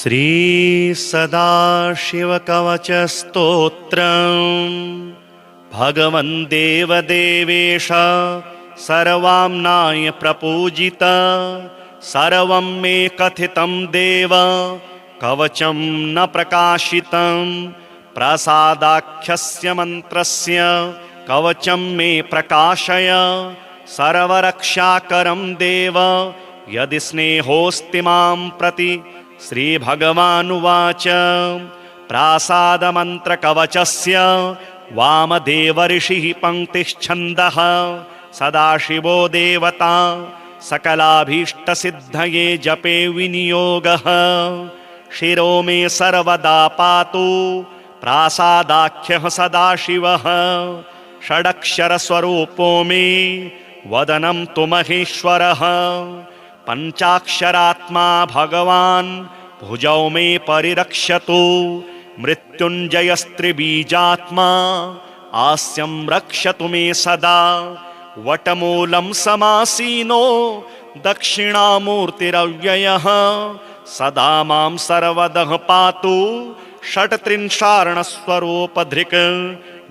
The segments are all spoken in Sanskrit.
श्री सदाशिवकवचस्तोत्रम् भगवन् देवदेवेश सर्वाम्नाय प्रपूजित सर्वं मे कथितं देव कवचं न प्रकाशितं प्रसादाख्यस्य मन्त्रस्य कवचं मे प्रकाशय सर्वरक्षाकरं देव यदि स्नेहोऽस्ति मां प्रति। श्रीभगवानुवाच प्रासादमन्त्रकवचस्य वामदेवऋषिः पङ्क्तिश्छन्दः सदाशिवो देवता सकलाभीष्टसिद्धये जपे विनियोगः शिरो मे सर्वदा पातु प्रासादाख्यः सदाशिवः षडक्षरस्वरूपो मे वदनं तु महेश्वरः पञ्चाक्षरात्मा भगवान् भुजौ मे परिरक्षतु मृत्युञ्जयस्त्रिबीजात्मा आस्यं रक्षतु मे सदा वटमूलं समासीनो दक्षिणामूर्तिरव्ययः सदा मां सर्वदः पातु षट्त्रिंशार्णस्वरूपधृक्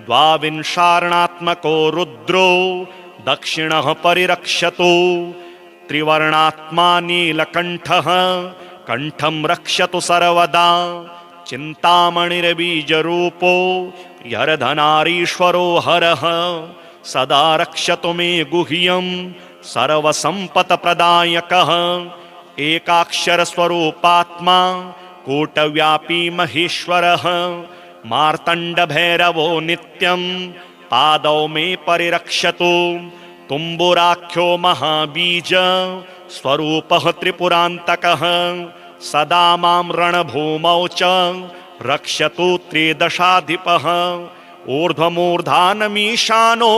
द्वाविंशार्णात्मको रुद्रो दक्षिणः परिरक्षतु त्रिवर्णात्मा नीलकण्ठः कण्ठं रक्षतु सर्वदा चिन्तामणिर्बीजरूपो यर्धनारीश्वरो हरः सदा रक्षतु मे गुह्यं सर्वसम्पत्प्रदायकः एकाक्षरस्वरूपात्मा कूटव्यापी महेश्वरः मार्तण्डभैरवो नित्यं पादौ मे परिरक्षतु तुम्बुराख्यो महाबीज स्वरूपः त्रिपुरान्तकः सदा मां रणभूमौ च रक्षतु त्रिदशाधिपः ऊर्ध्वमूर्धानमीशानो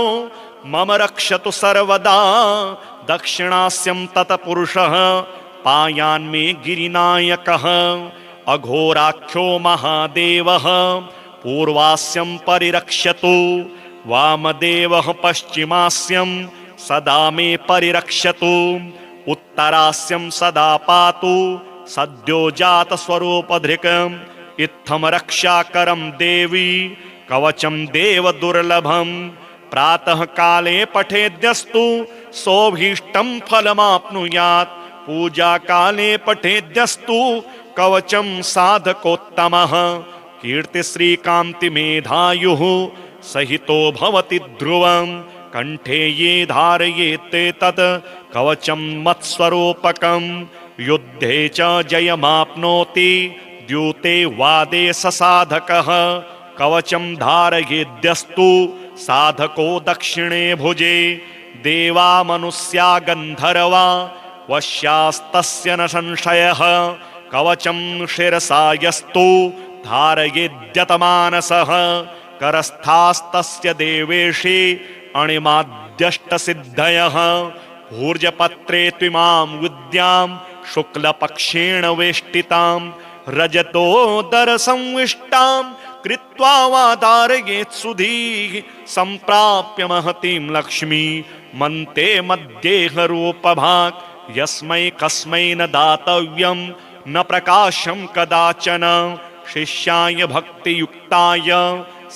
मम रक्षतु सर्वदा दक्षिणास्यं तत्पुरुषः पायान्मे गिरिनायकः अघोराख्यो महादेवः पूर्वास्यं परिरक्षतु वामदेवः पश्चिमास्यं सदा मे परिरक्षतु उत्तरास्यं सदा पातु सद्यो जातस्वरूपधृक् इत्थं रक्षाकरं देवी कवचं देव दुर्लभं प्रातः काले पठेद्यस्तु सोऽभीष्टं फलमाप्नुयात् पूजा काले पठेद्यस्तु कवचं साधकोत्तमः कीर्तिश्रीकान्तिमेधायुः सहितो भवति ध्रुवं कंठे ये धारयेत् तत् कवचं मत्स्वरूपकं युद्धे च जयमाप्नोति द्यूते वादे ससाधकः कवचं धारयेद्यस्तु साधको दक्षिणे भुजे देवा मनुष्या गन्धर्वा वश्यास्तस्य न संशयः कवचं शिरसा यस्तु धारयेद्यतमानसः करस्थास्तस्य देवेशे अणिमाद्यष्टसिद्धयः भूर्जपत्रे त्विमां विद्यां शुक्लपक्षेण वेष्टितां रजतोदरसंविष्टां कृत्वा वा धारयेत् सुधीः सम्प्राप्य महतीं लक्ष्मी मन्ते मध्येहरूपभाक् यस्मै कस्मै न दातव्यं न प्रकाशं कदाचन शिष्याय भक्तियुक्ताय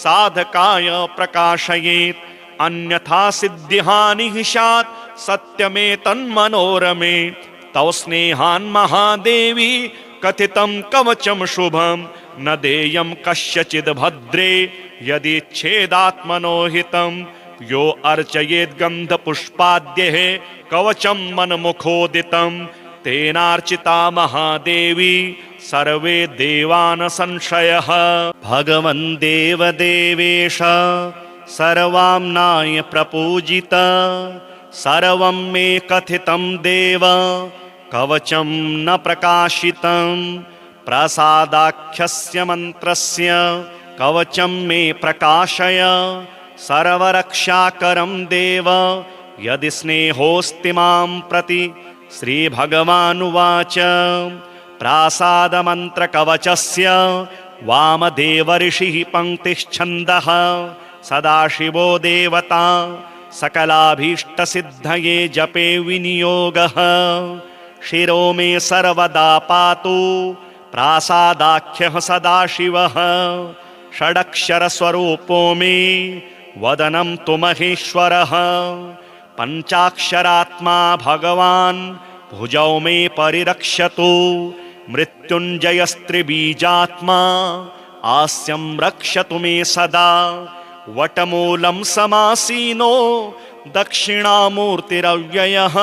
साधकाय प्रकाशयेत् अन्यथा सिद्धिहानिः स्यात् सत्यमेतन्मनोरमे तव स्नेहान् महादेवी कथितं कवचं शुभं न देयं कस्यचिद् भद्रे यदिच्छेदात्मनो हितं यो अर्चयेत् गन्धपुष्पाद्यैः कवचं मनमुखोदितं तेनार्चिता महादेवी सर्वे देवान् संशयः। भगवन् देवदेवेश सर्वाम्नाय प्रपूजित सर्वं मे कथितं देव कवचं न प्रकाशितं प्रसादाख्यस्य मन्त्रस्य कवचं मे प्रकाशय सर्वरक्षाकरं देव यदि स्नेहोऽस्ति मां प्रति। श्रीभगवानुवाच प्रासादमन्त्रकवचस्य वामदेवऋषिः पङ्क्तिश्छन्दः सदाशिवो देवता सकलाभीष्टसिद्धये जपे विनियोगः शिरो मे सर्वदा पातु प्रासादाख्यः सदाशिवः षडक्षरस्वरूपो मे वदनं तु महेश्वरः पञ्चाक्षरात्मा भगवान् भुजौ मे परिरक्षतु मृत्युञ्जयस्त्रिबीजात्मा आस्यं रक्षतु मे सदा वटमूलं समासीनो दक्षिणामूर्तिरव्ययः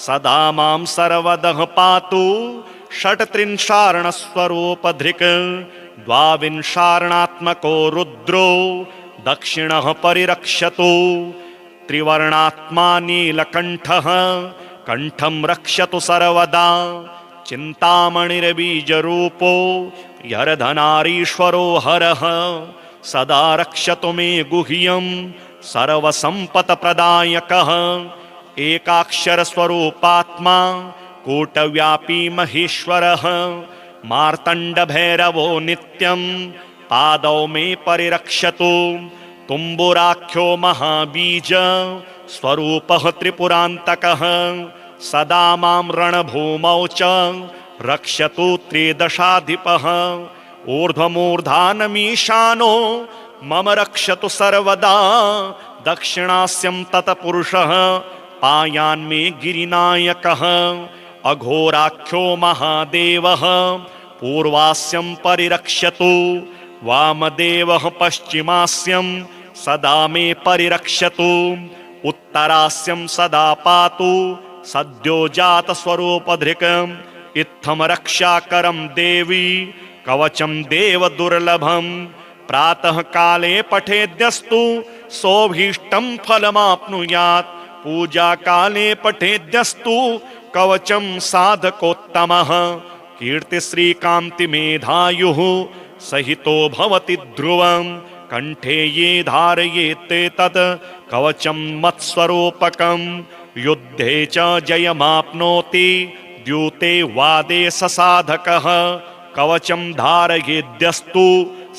सदा मां सर्वदः पातु षट्त्रिंशार्णस्वरूपधृक् द्वाविंशार्णात्मको रुद्रो दक्षिणः परिरक्षतु त्रिवर्णात्मा नीलकण्ठः कण्ठं रक्षतु सर्वदा चिन्तामणिर्बीजरूपो यर्धनारीश्वरो हरः सदा रक्षतु मे गुह्यं सर्वसम्पत्प्रदायकः एकाक्षरस्वरूपात्मा कूटव्यापी महेश्वरः मार्तण्डभैरवो नित्यं पादौ मे परिरक्षतु तुम्बुराख्यो महाबीज स्वरूपः त्रिपुरान्तकः सदा मां रणभूमौ च रक्षतु त्रिदशाधिपः ऊर्ध्वमूर्धानमीशानो मम रक्षतु सर्वदा दक्षिणास्यं तत्पुरुषः पायान्मे गिरिनायकः अघोराख्यो महादेवः पूर्वास्यं परिरक्षतु वामदेवः पश्चिमास्यं सदा मे परिरक्षतु उत्तरास्यं सदा पातु सद्यो जातस्वरूपधृक् इत्थं रक्षाकरं देवी कवचं देव दुर्लभं प्रातः काले पठेद्यस्तु सोऽभीष्टं फलमाप्नुयात् पूजा काले पठेद्यस्तु कवचं साधकोत्तमः कीर्तिश्रीकान्तिमेधायुः सहितो भवति ध्रुवं कंठे ये धारयेते तत् कवचं मत्स्वरूपकं युद्धे च जयमाप्नोति द्यूते वादे ससाधकः कवचं धारयेद्यस्तु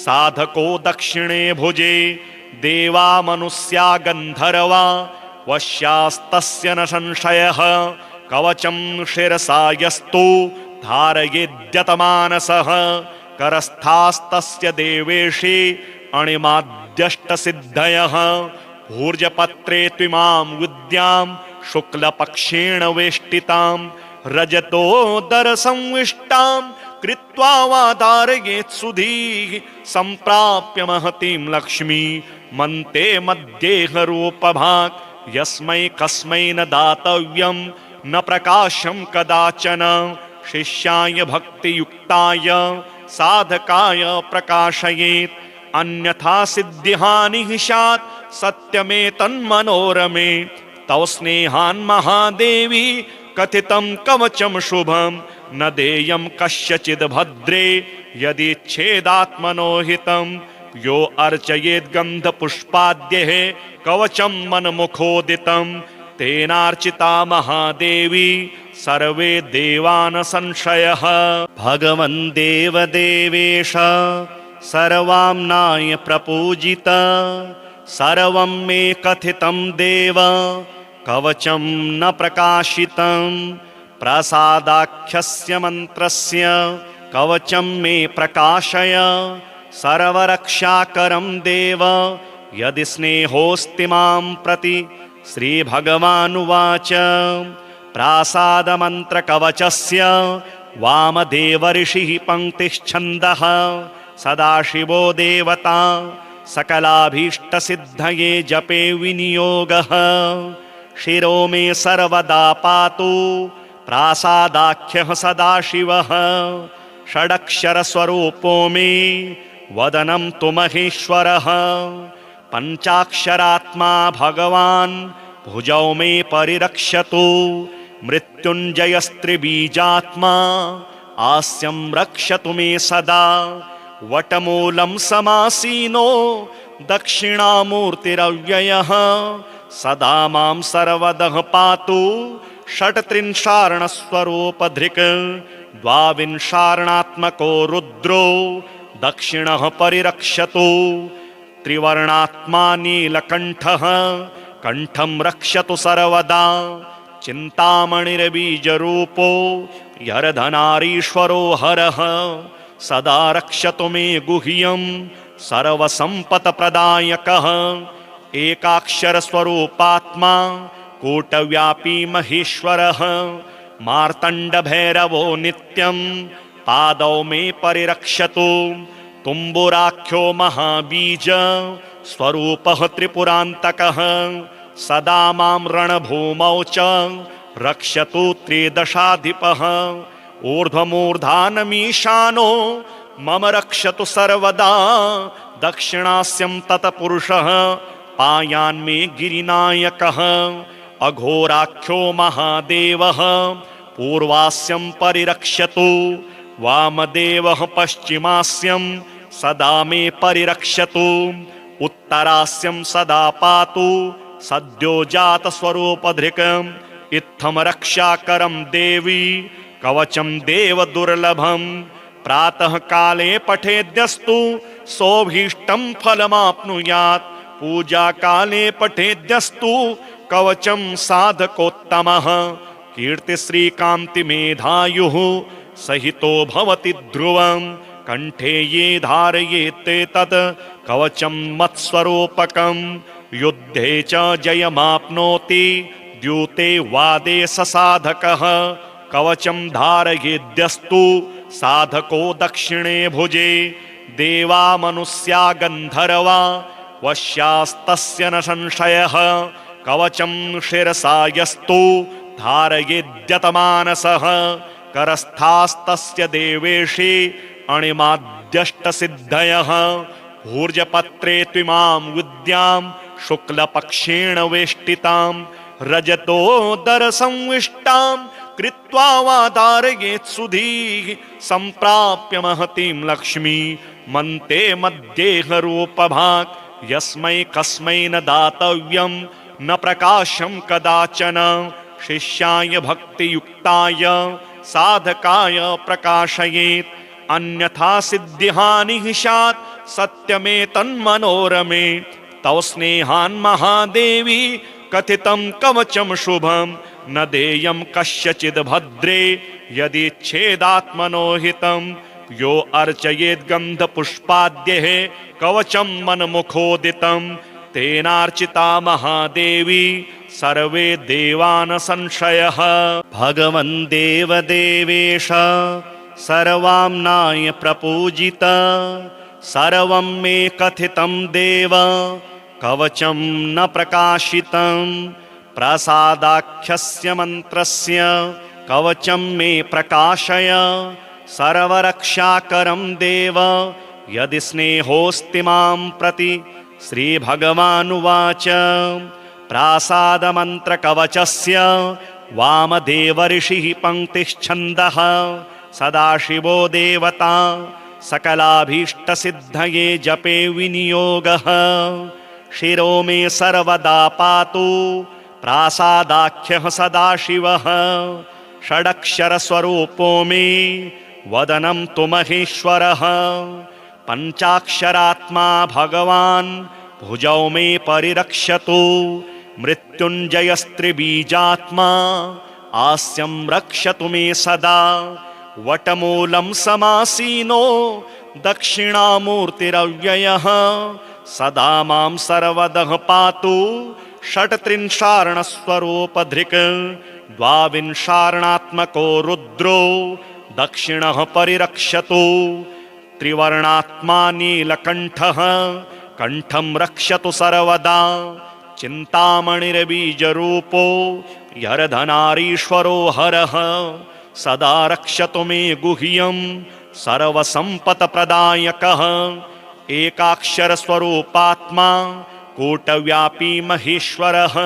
साधको दक्षिणे भुजे देवा मनुष्या गन्धर्वा वश्यास्तस्य न संशयः कवचं शिरसा यस्तु धारयेद्यतमानसः करस्थास्तस्य देवेशे अणिमाद्यष्टसिद्धयः भूर्जपत्रे त्विमां विद्यां शुक्लपक्षेण वेष्टितां रजतोदरसंविष्टां कृत्वा वा धारयेत् सुधीः सम्प्राप्य महतीं लक्ष्मी मन्ते मध्येहरूपभाक् यस्मै कस्मै न दातव्यं न प्रकाशं कदाचन शिष्याय भक्तियुक्ताय साधकाय प्रकाशयेत् अन्यथा सिद्धिहानिः स्यात् सत्यमेतन्मनोरमे तव स्नेहान् महादेवी कथितं कवचं शुभं न देयं कस्यचिद् भद्रे यदिच्छेदात्मनो हितं यो अर्चयेत् गन्धपुष्पाद्यैः कवचं मन्मुखोदितं तेनार्चिता महादेवी सर्वे देवान् संशयः भगवन् देवदेवेश सर्वाम्नाय प्रपूजित सर्वं मे कथितं देव कवचं न प्रकाशितं प्रसादाख्यस्य मन्त्रस्य कवचं मे प्रकाशय सर्वरक्षाकरं देव यदि स्नेहोऽस्ति मां प्रति श्रीभगवानुवाच प्रासादमन्त्रकवचस्य वामदेवर्षिः पङ्क्तिश्छन्दः सदाशिवो देवता सकलाभीष्टसिद्धये जपे विनियोगः शिरो मे सर्वदा पातु प्रासादाख्यः सदाशिवः षडक्षरस्वरूपो मे वदनं तु महेश्वरः पञ्चाक्षरात्मा भगवान् भुजौ मे परिरक्षतु मृत्युञ्जयस्त्रिबीजात्मा आस्यं रक्षतु मे सदा वटमूलं समासीनो दक्षिणामूर्तिरव्ययः सदा मां सर्वदः पातु षट्त्रिंशार्णस्वरूपधृक् द्वाविंशार्णात्मको रुद्रो दक्षिणः परिरक्षतु त्रिवर्णात्मा नीलकण्ठः कण्ठं रक्षतु सर्वदा चिन्तामणिर्बीजरूपो यर्धनारीश्वरो हरः सदा रक्षतु मे गुह्यं सर्वसम्पत्प्रदायकः एकाक्षरस्वरूपात्मा कूटव्यापी महेश्वरः मार्तण्डभैरवो नित्यं पादौ मे परिरक्षतु तुम्बुराख्यो महाबीज स्वरूपः त्रिपुरान्तकः सदा मां रणभूमौ च रक्षतु त्रिदशाधिपः ऊर्ध्वमूर्धानमीशानो मम रक्षतु सर्वदा दक्षिणास्यं तत्पुरुषः पायान्मे गिरिनायकः अघोराख्यो महादेवः पूर्वास्यं परिरक्षतु वामदेवः पश्चिमास्यं सदा मे परिरक्षतु उत्तरास्यं सदा पातु सद्यो जातस्वरूपधृकम् इत्थं रक्षाकरं देवी कवचं देवदुर्लभं प्रातः काले पठेद्यस्तु सोऽभीष्टं फलमाप्नुयात् पूजा काले पठेद्यस्तु कवचं साधकोत्तमः कीर्तिश्रीकान्तिमेधायुः सहितो भवति ध्रुवं कंठे ये धारयेते तत् कवचं मत्स्वरूपकं युद्धे च जयमाप्नोति द्यूते वादे ससाधकः कवचं धारयेद्यस्तु साधको दक्षिणे भुजे देवा मनुष्या गन्धर्वा वश्यास्तस्य न संशयः कवचं शिरसा यस्तु धारयेद्यतमानसः करस्थास्तस्य देवेशे अणिमाद्यष्टसिद्धयः ऊर्जपत्रे त्विमां विद्यां शुक्लपक्षेण वेष्टितां रजतोदरसंविष्टां कृत्वा वा धारयेत् सुधीः सम्प्राप्य महतीं लक्ष्मी मन्ते मध्येहरूपभाक् यस्मै कस्मै न दातव्यं न प्रकाशं कदाचन शिष्याय भक्तियुक्ताय साधकाय प्रकाशयेत् अन्यथा सिद्धिहानिः स्यात् सत्यमेतन्मनोरमे तव स्नेहान् महादेवी कथितं कवचं शुभं न देयं कस्यचिद् भद्रे यदिच्छेदात्मनो हितं यो अर्चयेत् गन्धपुष्पाद्यैः कवचं मनमुखोदितं तेनार्चिता महादेवी सर्वे देवान् संशयः भगवन् देवदेवेश सर्वाम्नाय प्रपूजित सर्वं मे कथितं देव कवचं न प्रकाशितं प्रसादाख्यस्य मन्त्रस्य कवचं मे प्रकाशय सर्वरक्षाकरं देव यदि स्नेहोऽस्ति मां प्रति श्रीभगवानुवाच प्रासादमन्त्रकवचस्य वामदेवऋषिः पङ्क्तिश्छन्दः सदाशिवो देवता सकलाभीष्टसिद्धये जपे विनियोगः शिरो मे सर्वदा पातु प्रासादाख्यः सदाशिवः षडक्षरस्वरूपो मे वदनं तु महेश्वरः पञ्चाक्षरात्मा भगवान् भुजौ मे परिरक्षतु मृत्युञ्जयस्त्रिबीजात्मा आस्यं रक्षतु मे सदा वटमूलं समासीनो दक्षिणामूर्तिरव्ययः सदा मां सर्वदः पातु षट्त्रिंशार्णस्वरूपधृक् द्वाविंशार्णात्मको रुद्रो दक्षिणः परिरक्षतु त्रिवर्णात्मा नीलकण्ठः कण्ठं रक्षतु सर्वदा चिन्तामणिर्बीजरूपो यर्धनारीश्वरो हरः सदा रक्षतु मे गुह्यं सर्वसम्पत्प्रदायकः एकाक्षरस्वरूपात्मा कूटव्यापी महेश्वरः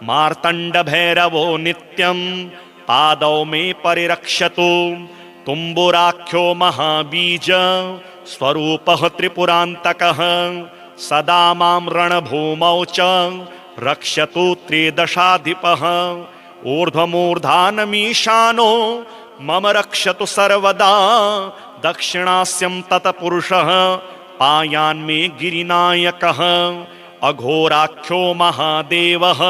मार्तण्डभैरवो नित्यं पादौ मे परिरक्षतु तुम्बुराख्यो महाबीज स्वरूपः त्रिपुरान्तकः सदा मां रणभूमौ च रक्षतु त्रिदशाधिपः ऊर्ध्वमूर्धानमीशानो मम रक्षतु सर्वदा दक्षिणास्यं तत्पुरुषः पायान्मे गिरिनायकः अघोराख्यो महादेवः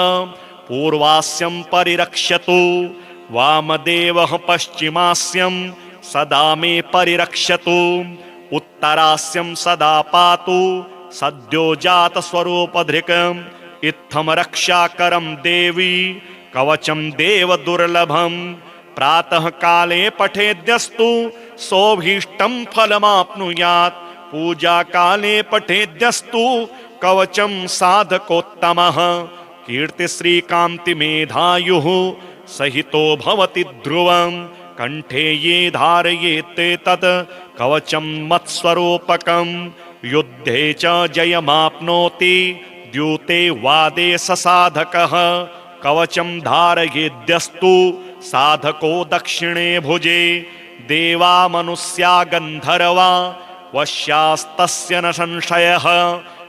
पूर्वास्यं परिरक्षतु, वामदेवः पश्चिमास्यं सदा मे परिरक्षतु, उत्तरास्यं सदा पातु सद्यो जातस्वरूपधृकम्, इत्थं रक्षाकरं देवी कवचं देवदुर्लभम्, प्रातः काले पठेद्यस्तु सोऽभीष्टं फलमाप्नुयात्, पूजा काले पठेद्यस्तु कवचं साधकोत्तमः, कीर्तिश्री कांति मेधायुः सहितो भवति ध्रुवम्, कंठे ये धारयेते तत् कवचं मत्स्वरूपकम्, युद्धे च जयमाप्नोति द्यूते वादे ससाधकः, कवचं धारयेद्यस्तु साधको दक्षिणे भुजे, देवा मनुष्या गन्धर्वा वश्यास्तस्य न संशयः,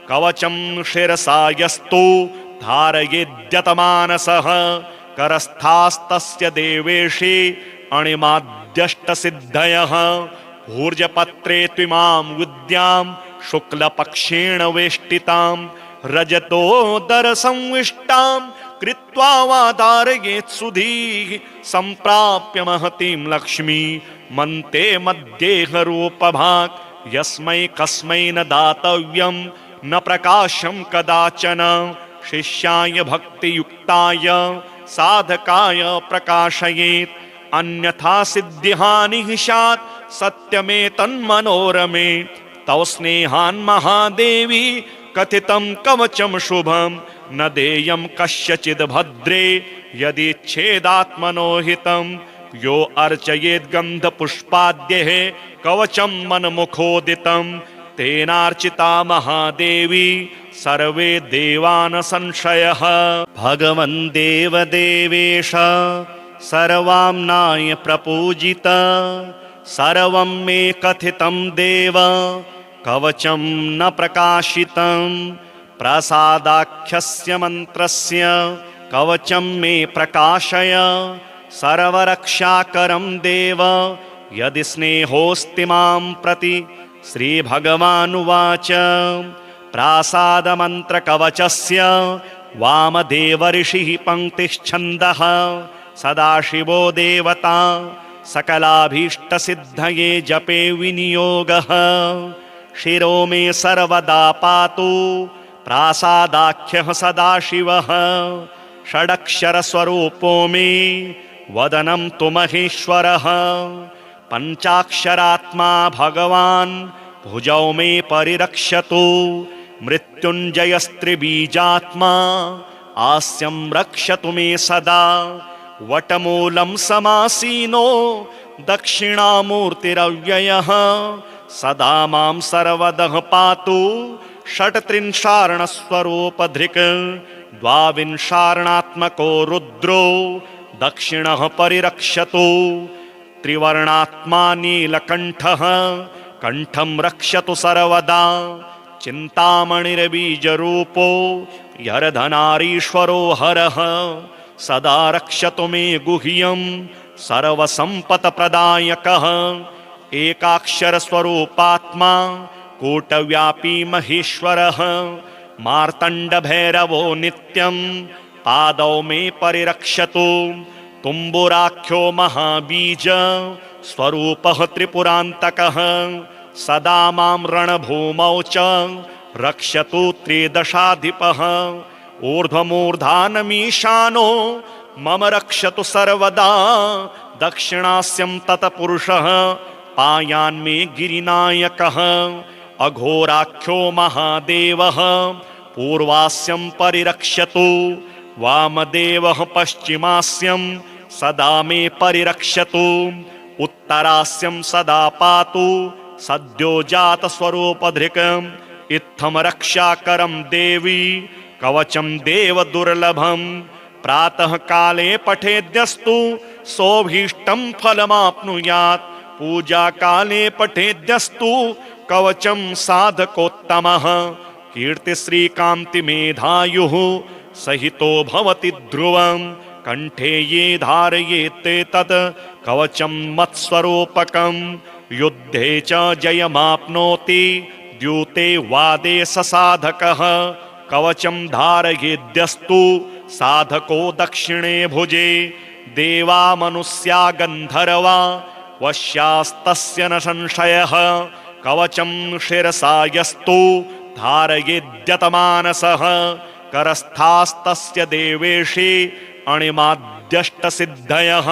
कवचं शिरसा यस्तु धारयेद्यतमानसः, करस्थास्तस्य देवेशे अणिमाद्यष्टसिद्धयः, ऊर्जपत्रे त्विमां विद्यां शुक्लपक्षेण वेष्टितां, रजतोदरसंविष्टां कृत्वा वा धारयेत् सुधीः, सम्प्राप्य महतीं लक्ष्मी मन्ते मध्येहरूपभाक्, यस्मै कस्मै न दातव्यं न प्रकाशं कदाचन, शिष्याय भक्तियुक्ताय साधकाय प्रकाशयेत्, अन्यथा सिद्धिहानिः स्यात् सत्यमेतन्मनोरमे, तव स्नेहान् महादेवी कथितं कवचं शुभं, न देयं कस्यचिद् भद्रे यदिच्छेदात्मनो हितं, यो अर्चयेद् गन्धपुष्पाद्यैः कवचं मन्मुखोदितं, तेनार्चिता महादेवी सर्वे देवा न संशयः। भगवन् देवदेवेश सर्वाम्नाय प्रपूजित, सर्वं मे कथितं देव कवचं न प्रकाशितं, प्रसादाख्यस्य मन्त्रस्य कवचं मे प्रकाशय, सर्वरक्षाकरं देव यदि स्नेहोऽस्ति मां प्रति। श्रीभगवानुवाच प्रासादमन्त्रकवचस्य वामदेवऋषिः पङ्क्तिश्छन्दः, सदाशिवो देवता सकलाभीष्टसिद्धये जपे विनियोगः, शिरो मे सर्वदा पातु प्रासादाख्यः सदाशिवः, षडक्षरस्वरूपो मे वदनं तु महेश्वरः, पञ्चाक्षरात्मा भगवान् भुजौ मे परिरक्षतु, मृत्युञ्जयस्त्रिबीजात्मा आस्यं रक्षतु मे सदा, वटमूलं समासीनो दक्षिणामूर्तिरव्ययः, सदा मां सर्वदः पातु षट्त्रिंशार्णस्वरूपधृक्, द्वाविंशार्णात्मको रुद्रो दक्षिणः परिरक्षतु, त्रिवर्णात्मा नीलकण्ठः कण्ठं रक्षतु सर्वदा, चिन्तामणिर्बीजरूपो यर्धनारीश्वरो हरः, सदा रक्षतु मे गुह्यं सर्वसम्पत्प्रदायकः, एकाक्षरस्वरूपात्मा कूटव्यापी महेश्वरः, मार्तण्डभैरवो नित्यं पादौ मे परिरक्षतु, तुम्बुराख्यो महाबीज स्वरूपः त्रिपुरान्तकः, सदा मां रणभूमौ च रक्षतु त्रिदशाधिपः, ऊर्ध्वमूर्धानमीशानो मम रक्षतु सर्वदा, दक्षिणास्यं तत्पुरुषः पायान्मे गिरिनायकः, अघोराख्यो महादेवः पूर्वास्यं परिरक्षतु, वामदेवः पश्चिमास्यं सदा मे परिरक्षतु, उत्तरास्यं सदा पातु सद्यो जातस्वरूपधृकम्, इत्थं रक्षाकरं देवी कवचं देवदुर्लभम्, प्रातः काले पठेद्यस्तु सोऽभीष्टं फलमाप्नुयात्, पूजा काले पठेद्यस्तु कवचं साधकोत्तमः, कीर्तिश्री कांति मेधायुः सहितो भवति ध्रुवम्, कंठे ये धारयेते तत् कवचं मत्स्वरूपकम्, युद्धे च जयमाप्नोति द्यूते वादे ससाधकः, कवचं धारयेद्यस्तु साधको दक्षिणे भुजे देवा मनुष्या गन्धर्वा वश्यास्तस्य न संशयः कवचं शिरसा यस्तु धारयेद्यतमानसः करस्थास्तस्य देवेशे अणिमाद्यष्टसिद्धयः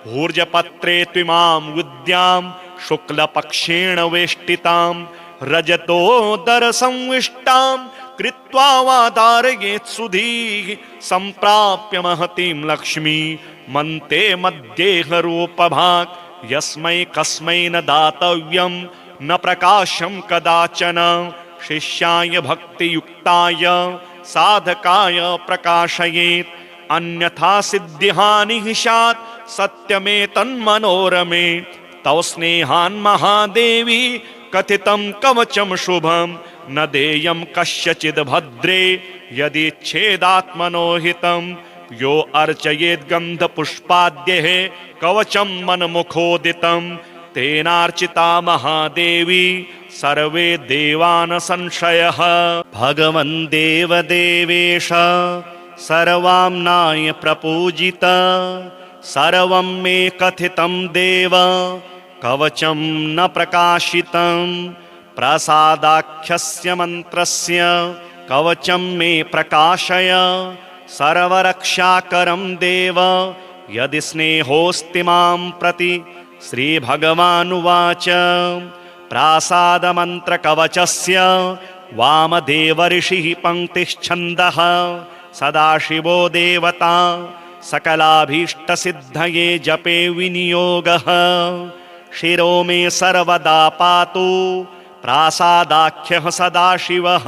भूर्जपत्रे त्विमां विद्यां शुक्लपक्षेण वेष्टितां रजतोदरसंविष्टां कृत्वा वा धारयेत् सुधीः सम्प्राप्य महतीं लक्ष्मी मन्ते मध्येहरूपभाक् यस्मै कस्मै न दातव्यं न प्रकाशं कदाचन शिष्याय भक्तियुक्ताय साधकाय प्रकाशयेत् अन्यथा सिद्धिहानिः स्यात् सत्यमेतन्मनोरमे तव स्नेहान् महादेवी कथितं कवचं शुभं न देयं कस्यचिद् भद्रे यदिच्छेदात्मनो हितं यो अर्चयेत् गन्धपुष्पाद्यैः कवचं मनमुखोदितं तेनार्चिता महादेवी सर्वे देवान् संशयः भगवन् देवदेवेश सर्वाम्नाय प्रपूजित सर्वं मे कथितं देव कवचं न प्रकाशितं प्रसादाख्यस्य मन्त्रस्य कवचं मे प्रकाशय सर्वरक्षाकरं देव यदि स्नेहोऽस्ति मां प्रति श्रीभगवानुवाच प्रासादमन्त्रकवचस्य वामदेवऋषिः पङ्क्तिश्छन्दः सदाशिवो देवता सकलाभीष्टसिद्धये जपे विनियोगः शिरो मे सर्वदा पातु प्रासादाख्यः सदाशिवः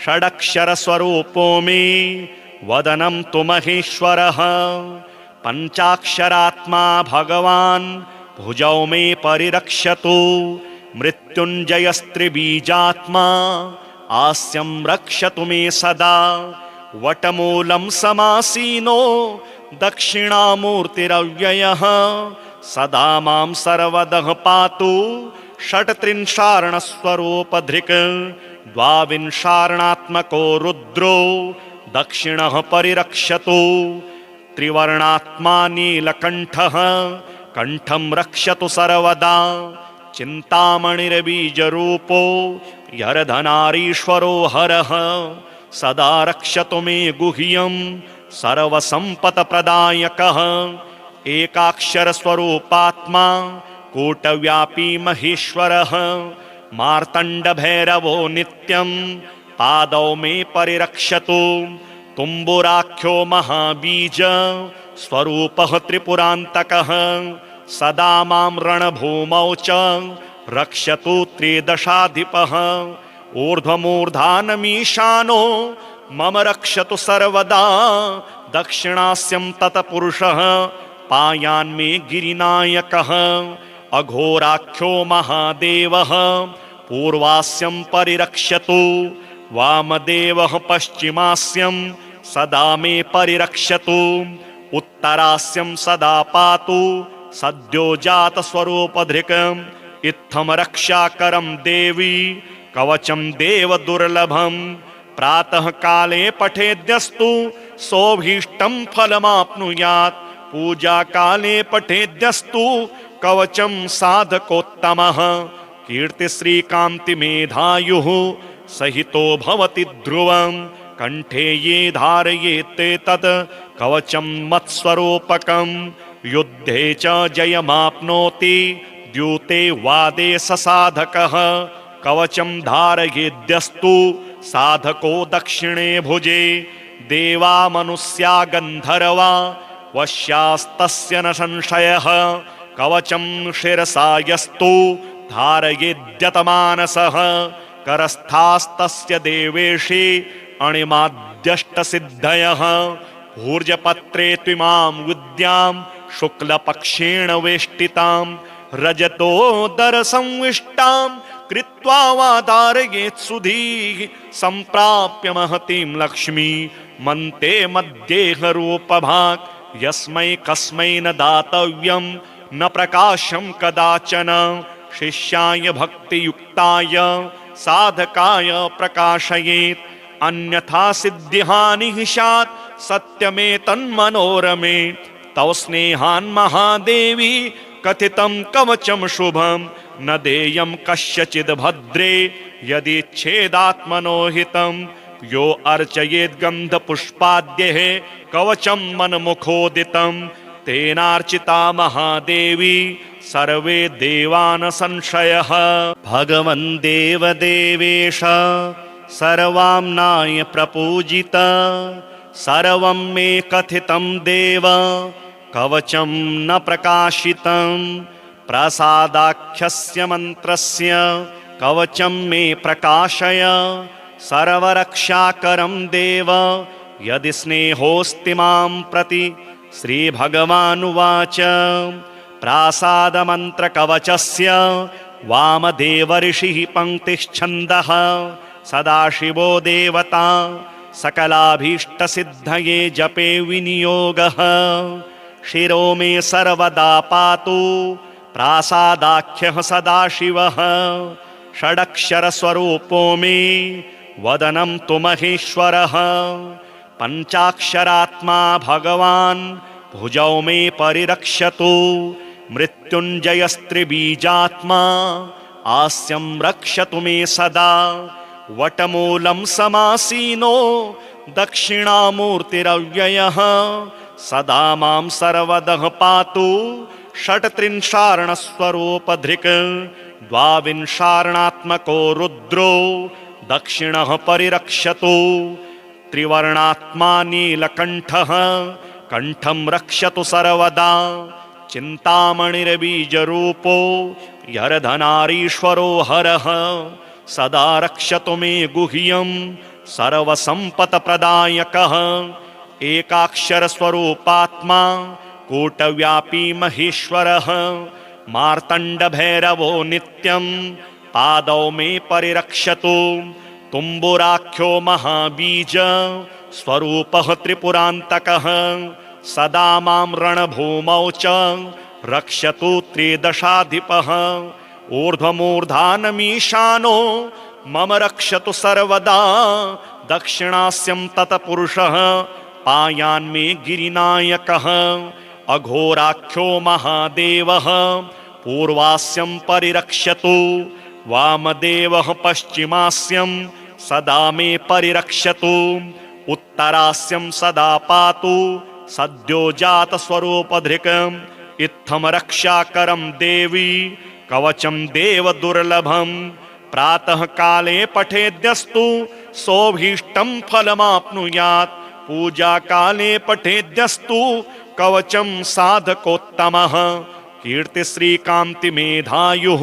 षडक्षरस्वरूपो मे वदनं तु महेश्वरः पञ्चाक्षरात्मा भगवान् भुजौ मे परिरक्षतु मृत्युञ्जयस्त्रिबीजात्मा आस्यं रक्षतु मे सदा वटमूलं समासीनो दक्षिणामूर्तिरव्ययः सदा मां सर्वदः पातु षट्त्रिंशार्णस्वरूपधृक् द्वाविंशार्णात्मको रुद्रो दक्षिणः परिरक्षतु त्रिवर्णात्मा नीलकण्ठः कण्ठं रक्षतु सर्वदा चिन्तामणिर्बीजरूपो यर्धनारीश्वरो हरः सदा रक्षतु मे गुह्यं सर्वसम्पत्प्रदायकः एकाक्षरस्वरूपात्मा कूटव्यापी महेश्वरः मार्तण्डभैरवो नित्यं पादौ मे परिरक्षतु तुम्बुराख्यो महाबीज स्वरूपः त्रिपुरान्तकः सदा मां रणभूमौ च रक्षतु त्रिदशाधिपः ऊर्ध्वमूर्धानमीशानो मम रक्षतु सर्वदा दक्षिणास्यं तत्पुरुषः पायान्मे गिरिनायकः अघोराख्यो महादेवः पूर्वास्यं परिरक्षतु वामदेवः पश्चिमास्यं सदा मे परिरक्षतु उत्तरास्यं सदा पातु सद्यो जातस्वरूपधृक् इत्थं रक्षाकरं देवी कवचं देव दुर्लभं प्रातः काले पठेद्यस्तु सोऽभीष्टं फलमाप्नुयात् पूजा काले पठेद्यस्तु कवचं साधकोत्तमः कीर्तिश्रीकान्तिमेधायुः सहितो भवति ध्रुवं कंठे ये धारयेते तत् कवचं मत्स्वरूपकं युद्धे च जयमाप्नोति द्यूते वादे ससाधकः कवचं धारयेद्यस्तु साधको दक्षिणे भुजे देवा मनुष्या गन्धर्वा वश्यास्तस्य न संशयः कवचं शिरसा यस्तु धारयेद्यतमानसः करस्थास्तस्य देवेशे अणिमाद्यष्टसिद्धयः भूर्जपत्रे त्विमां विद्यां शुक्लपक्षेण वेष्टितां रजतोदरसंविष्टां कृत्वा वा धारयेत् सुधीः सम्प्राप्य महतीं लक्ष्मी मन्ते मध्येहरूपभाक् यस्मै कस्मै न दातव्यं न प्रकाशं कदाचन शिष्याय भक्तियुक्ताय साधकाय प्रकाशयेत् अन्यथा सिद्धिहानिः स्यात् सत्यमेतन्मनोरमे तव स्नेहान् महादेवी कथितं कवचं शुभं न देयं कस्यचिद् भद्रे यदिच्छेदात्मनो हितं यो अर्चयेद् गन्धपुष्पाद्यैः कवचं मन्मुखोदितं तेनार्चिता महादेवी सर्वे देवान् संशयः। भगवन् देवदेवेश सर्वाम्नाय प्रपूजित सर्वं मे कथितं देव कवचं न प्रकाशितं प्रसादाख्यस्य मन्त्रस्य कवचं मे प्रकाशय सर्वरक्षाकरं देव यदि स्नेहोऽस्ति मां प्रति। श्रीभगवानुवाच प्रासादमन्त्रकवचस्य वामदेवऋषिः पङ्क्तिश्छन्दः सदाशिवो देवता सकलाभीष्टसिद्धये जपे विनियोगः शिरो मे सर्वदा पातु प्रासादाख्यः सदाशिवः षडक्षरस्वरूपो मे वदनं तु महेश्वरः पञ्चाक्षरात्मा भगवान् भुजौ मे परिरक्षतु मृत्युञ्जयस्त्रिबीजात्मा आस्यं रक्षतु मे सदा वटमूलं समासीनो दक्षिणामूर्तिरव्ययः सदा मां सर्वदः पातु षट्त्रिंशार्णस्वरूपधृक् द्वाविंशार्णात्मको रुद्रो दक्षिणः परिरक्षतु त्रिवर्णात्मा नीलकण्ठः कण्ठं रक्षतु सर्वदा चिन्तामणिर्बीजरूपो यर्धनारीश्वरो हरः सदा रक्षतु मे गुह्यं सर्वसम्पत्प्रदायकः एकाक्षरस्वरूपात्मा कूटव्यापी महेश्वरः मार्तण्डभैरवो नित्यं पादौ मे परिरक्षतु तुम्बुराख्यो महाबीज स्वरूपः त्रिपुरान्तकः सदा मां रणभूमौ च रक्षतु त्रिदशाधिपः ऊर्ध्वमूर्धानमीशानो मम रक्षतु सर्वदा दक्षिणास्यं तत्पुरुषः पायान्मे गिरिनायकः अघोराख्यो महादेवः पूर्वास्यं परिरक्षतु वामदेवः पश्चिमास्यं सदा मे परिरक्षतु उत्तरास्यं सदा पातु सद्यो जातस्वरूपधृकम् इत्थं रक्षाकरं देवी कवचं देवदुर्लभं प्रातः काले पठेद्यस्तु सोऽभीष्टं फलमाप्नुयात् पूजा काले पठेद्यस्तु कवचं साधकोत्तमः कीर्तिश्रीकान्तिमेधायुः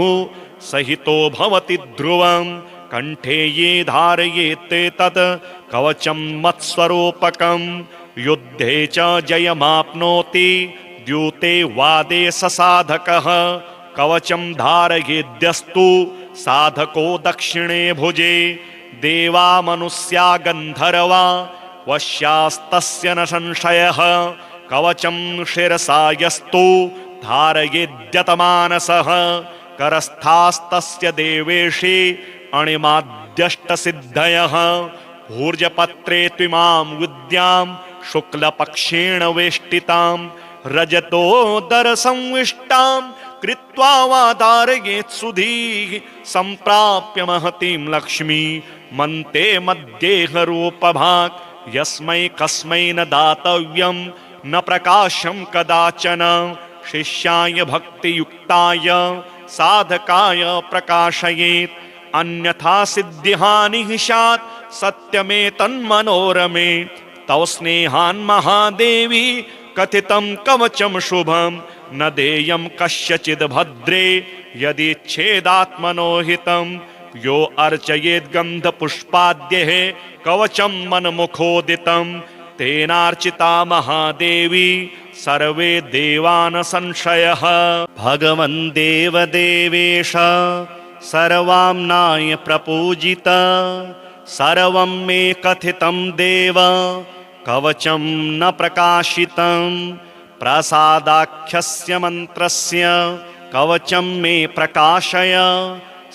सहितो भवति ध्रुवं कंठे ये धारयेते तत् कवचं मत्स्वरूपकं युद्धे च जयमाप्नोति द्यूते वादे ससाधकः कवचं धारयेद्यस्तु साधको दक्षिणे भुजे देवा मनुष्या गन्धर्वा वश्यास्तस्य न संशयः कवचं शिरसा यस्तु धारयेद्यतमानसः करस्थास्तस्य देवेशे अणिमाद्यष्टसिद्धयः ऊर्जपत्रे त्विमां विद्यां शुक्लपक्षेण वेष्टितां रजतोदरसंविष्टां कृत्वा वा धारयेत् सुधीः सम्प्राप्य महतीं लक्ष्मी मन्ते मध्येहरूपभाक् यस्मै कस्मै न दातव्यं न प्रकाशं कदाचन शिष्याय भक्तियुक्ताय साधकाय प्रकाशयेत् अन्यथा सिद्धिहानिः स्यात् सत्यमेतन्मनोरमे तव स्नेहान् महादेवी कथितं कवचं शुभं न देयं कस्यचिद् भद्रे यदिच्छेदात्मनो हितं यो अर्चयेद् गन्धपुष्पाद्यैः कवचं मन्मुखोदितं तेनार्चिता महादेवी सर्वे देवान् संशयः। भगवन् देवदेवेश सर्वाम्नाय प्रपूजित सर्वं मे कथितं देव कवचं न प्रकाशितं प्रसादाख्यस्य मन्त्रस्य कवचं मे प्रकाशय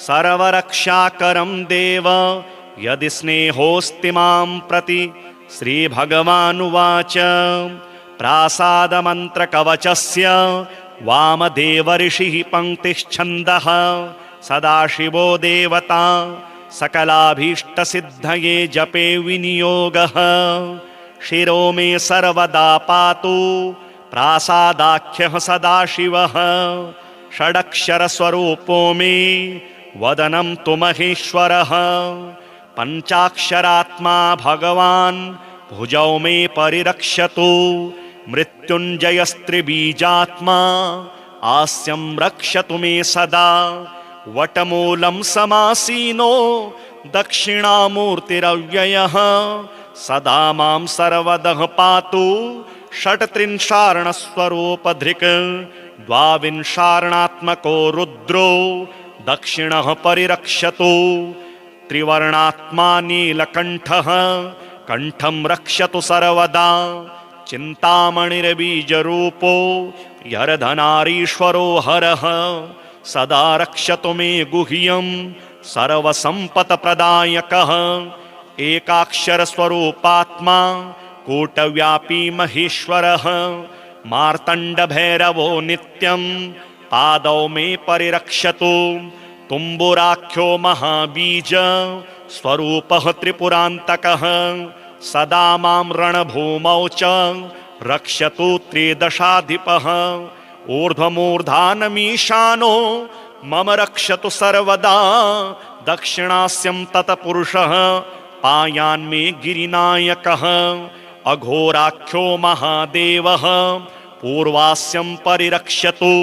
सर्वरक्षाकरं देव यदि स्नेहोऽस्ति मां प्रति। श्रीभगवानुवाच प्रासादमन्त्रकवचस्य वामदेवऋषिः पङ्क्तिश्छन्दः सदाशिवो देवता सकलाभीष्टसिद्धये जपे विनियोगः शिरो मे सर्वदा पातु प्रासादाख्यः सदाशिवः षडक्षरस्वरूपो मे वदनं तु महेश्वरः पञ्चाक्षरात्मा भगवान् भुजौ मे परिरक्षतु मृत्युञ्जयस्त्रिबीजात्मा आस्यं रक्षतु मे सदा वटमूलं समासीनो दक्षिणामूर्तिरव्ययः सदा मां सर्वदः पातु षट्त्रिंशार्णस्वरूपधृक् द्वाविंशार्णात्मको रुद्रो दक्षिणः परिरक्षतु त्रिवर्णात्मा नीलकण्ठः कण्ठं रक्षतु सर्वदा चिन्तामणिर्बीजरूपो यर्धनारीश्वरो हरः सदा रक्षतु मे गुह्यं सर्वसम्पत्प्रदायकः एकाक्षरस्वरूपात्मा कूटव्यापी महेश्वरः मार्तण्डभैरवो नित्यं पादौ मे परिरक्षतु तुम्बुराख्यो महाबीज स्वरूपः त्रिपुरान्तकः सदा मां रणभूमौ च रक्षतु त्रिदशाधिपः ऊर्ध्वमूर्धानमीशानो मम रक्षतु सर्वदा दक्षिणास्यं तत्पुरुषः पायान्मे गिरिनायकः अघोराख्यो महादेवः पूर्वास्यं परिरक्षतु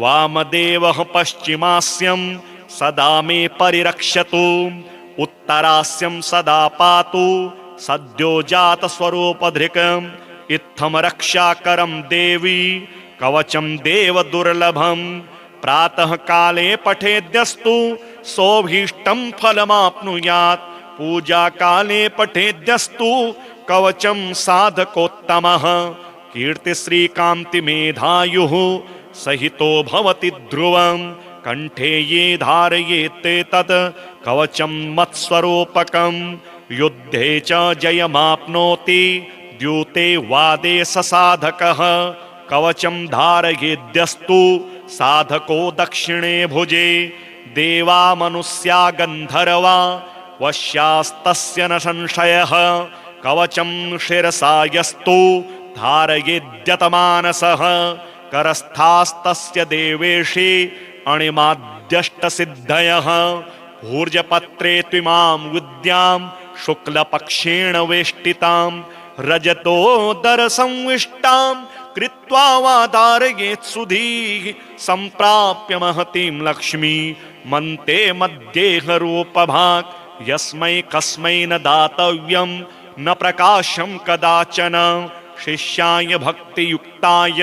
वामदेवः पश्चिमास्यं सदा मे परिरक्षतु उत्तरास्यं सदा पातु सद्यो जातस्वरूपधृक् इत्थं रक्षाकरं देवी कवचं देवदुर्लभं प्रातः काले पठेद्यस्तु सोऽभीष्टं फलमाप्नुयात् पूजा काले पठेद्यस्तु कवचं साधकोत्तमः कीर्तिश्रीकान्तिमेधायुः सहितो भवति ध्रुवं कंठे ये धारयेत् तत् कवचं मत्स्वरूपकं युद्धे च जयमाप्नोति द्यूते वादे ससाधकः कवचं धारयेद्यस्तु साधको दक्षिणे भुजे देवा मनुष्या गन्धर्वा वश्यास्तस्य न संशयः कवचं शिरसा यस्तु धारयेद्यतमानसः करस्थास्तस्य देवेशे अणिमाद्यष्टसिद्धयः भूर्जपत्रे त्विमां विद्यां शुक्लपक्षेण वेष्टितां रजतोदरसंविष्टां कृत्वा वा धारयेत् सुधीः सम्प्राप्य महतीं लक्ष्मी मन्ते मध्येहरूपभाक् यस्मै कस्मै न दातव्यं न प्रकाशं कदाचन शिष्याय भक्तियुक्ताय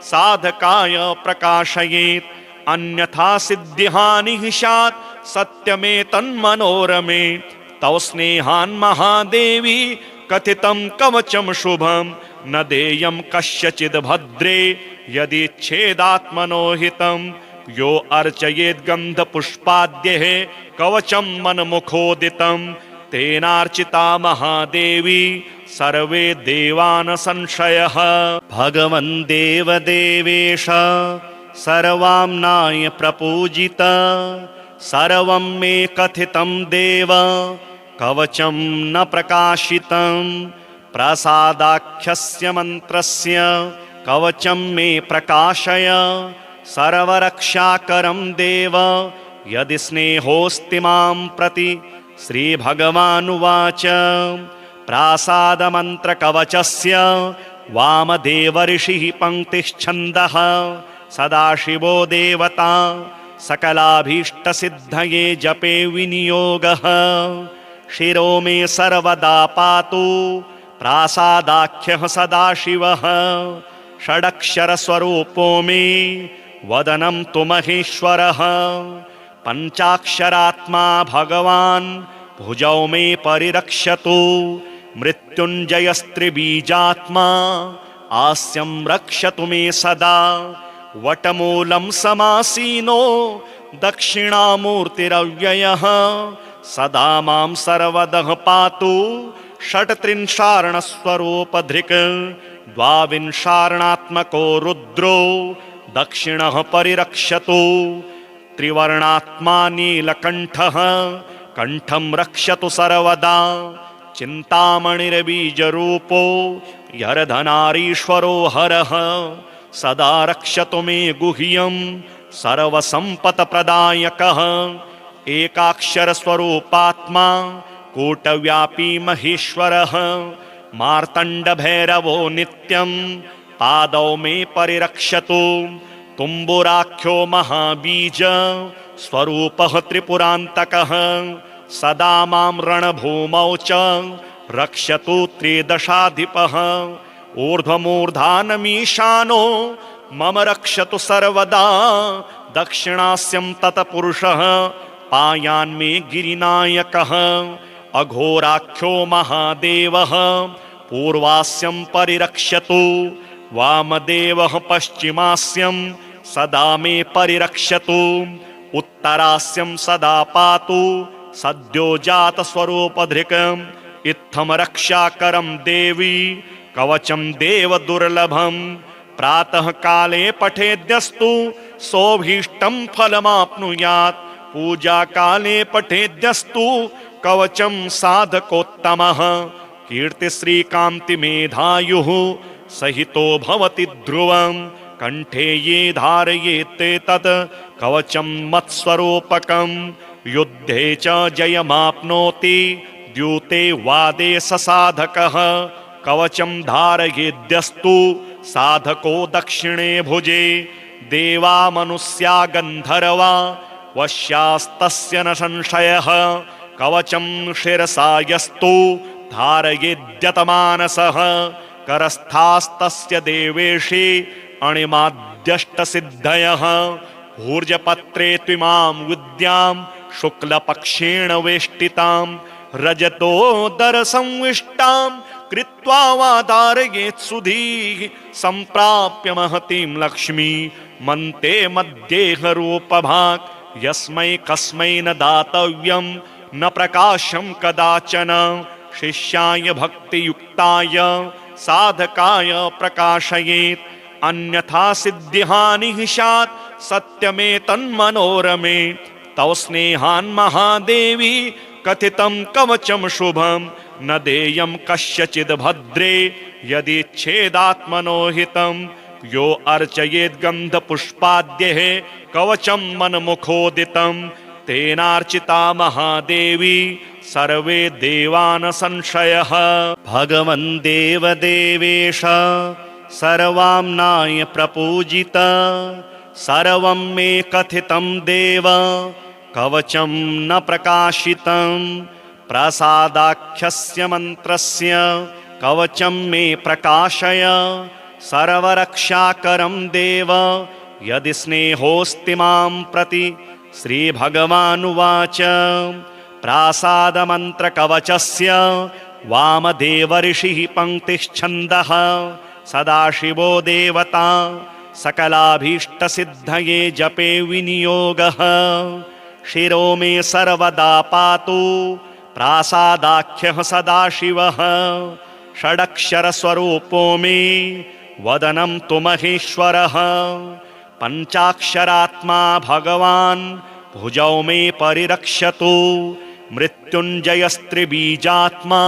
साधकाय प्रकाशयेत् अन्यथा सिद्धिहानिः स्यात् सत्यमेतन्मनोरमे तव स्नेहान् महादेवी कथितं कवचं शुभं न देयं कस्यचिद् भद्रे यदिच्छेदात्मनो हितं यो अर्चयेत् गन्धपुष्पाद्यैः कवचं मन्मुखोदितं तेनार्चिता महादेवी सर्वे देवान् संशयः भगवन् देवदेवेश सर्वाम्नाय प्रपूजित सर्वं मे कथितं देव कवचं न प्रकाशितं प्रसादाख्यस्य मन्त्रस्य कवचं मे प्रकाशय सर्वरक्षाकरं देव यदि स्नेहोऽस्ति मां प्रति श्रीभगवानुवाच प्रासादमन्त्रकवचस्य वामदेवऋषिः पङ्क्तिश्छन्दः सदाशिवो देवता सकलाभीष्टसिद्धये जपे विनियोगः शिरो मे सर्वदा पातु प्रासादाख्यः सदाशिवः षडक्षरस्वरूपो मे वदनं तु महेश्वरः पञ्चाक्षरात्मा भगवान् भुजौ मे परिरक्षतु मृत्युञ्जयस्त्रिबीजात्मा आस्यं रक्षतु मे सदा वटमूलं समासीनो दक्षिणामूर्तिरव्ययः सदा मां सर्वदः पातु षट्त्रिंशार्णस्वरूपधृक् द्वाविंशार्णात्मको रुद्रो दक्षिणः परिरक्षतु त्रिवर्णात्मा नीलकण्ठः कण्ठं रक्षतु सर्वदा चिन्तामणिर्बीजरूपो यर्धनारीश्वरो हरः सदा रक्षतु मे गुह्यं सर्वसम्पत्प्रदायकः एकाक्षरस्वरूपात्मा कूटव्यापी महेश्वरः मार्तण्डभैरवो नित्यं पादौ मे परिरक्षतु तुम्बुराख्यो महाबीज स्वरूपः त्रिपुरान्तकः सदा मां रणभूमौ च रक्षतु त्रिदशाधिपः ऊर्ध्वमूर्धानमीशानो मम रक्षतु सर्वदा दक्षिणास्यं तत्पुरुषः पायान्मे गिरिनायकः अघोराख्यो महादेवः पूर्वास्यं परिरक्षतु वामदेवः पश्चिमास्यं सदा मे परिरक्षतु उत्तरास्यं सदा पातु सद्यो जातस्वरूपधृक् इत्थं रक्षाकरं देवी कवचं देवदुर्लभं प्रातः काले पठेद्यस्तु सोऽभीष्टं फलमाप्नुयात् पूजा काले पठेद्यस्तु कवचं साधकोत्तमः कीर्तिश्रीकान्तिमेधायुः सहितो भवति ध्रुवं कंठे ये धारयेते तत् कवचं मत्स्वरूपकं युद्धे च जयमाप्नोति द्यूते वादे ससाधकः कवचं धारयेद्यस्तु साधको दक्षिणे भुजे देवा मनुष्या गन्धर्वा वश्यास्तस्य न संशयः कवचं शिरसा यस्तु धारयेद्यतमानसः करस्थास्तस्य देवेशे अणिमाद्यष्टसिद्धयः ऊर्जपत्रे त्विमां विद्यां शुक्लपक्षेण वेष्टितां रजतोदरसंविष्टां कृत्वा वा धारयेत् सुधीः सम्प्राप्य महतीं लक्ष्मी मन्ते मध्येहरूपभाक् यस्मै कस्मै न दातव्यं न प्रकाशं कदाचन शिष्याय भक्तियुक्ताय साधकाय प्रकाशयेत् अन्यथा सिद्धिहानिः स्यात् सत्यमेतन्मनोरमे तव स्नेहान् महादेवी कथितं कवचं शुभं न देयं कस्यचिद् भद्रे यदिच्छेदात्मनो हितं यो अर्चयेत् गन्धपुष्पाद्यैः कवचं मन्मुखोदितं तेनार्चिता महादेवी सर्वे देवान् संशयः भगवन् देवदेवेश सर्वाम्नाय प्रपूजित सर्वं मे कथितं देव कवचं न प्रकाशितं प्रसादाख्यस्य मन्त्रस्य कवचं मे प्रकाशय सर्वरक्षाकरं देव यदि स्नेहोऽस्ति मां प्रति श्रीभगवानुवाच प्रासादमन्त्रकवचस्य वामदेवऋषिः पङ्क्तिश्छन्दः सदाशिवो देवता सकलाभीष्टसिद्धये जपे विनियोगः शिरो मे सर्वदा पातु प्रासादाख्यः सदाशिवः षडक्षरस्वरूपो मे वदनं तु महेश्वरः पञ्चाक्षरात्मा भगवान् भुजौ मे परिरक्षतु मृत्युञ्जयस्त्रिबीजात्मा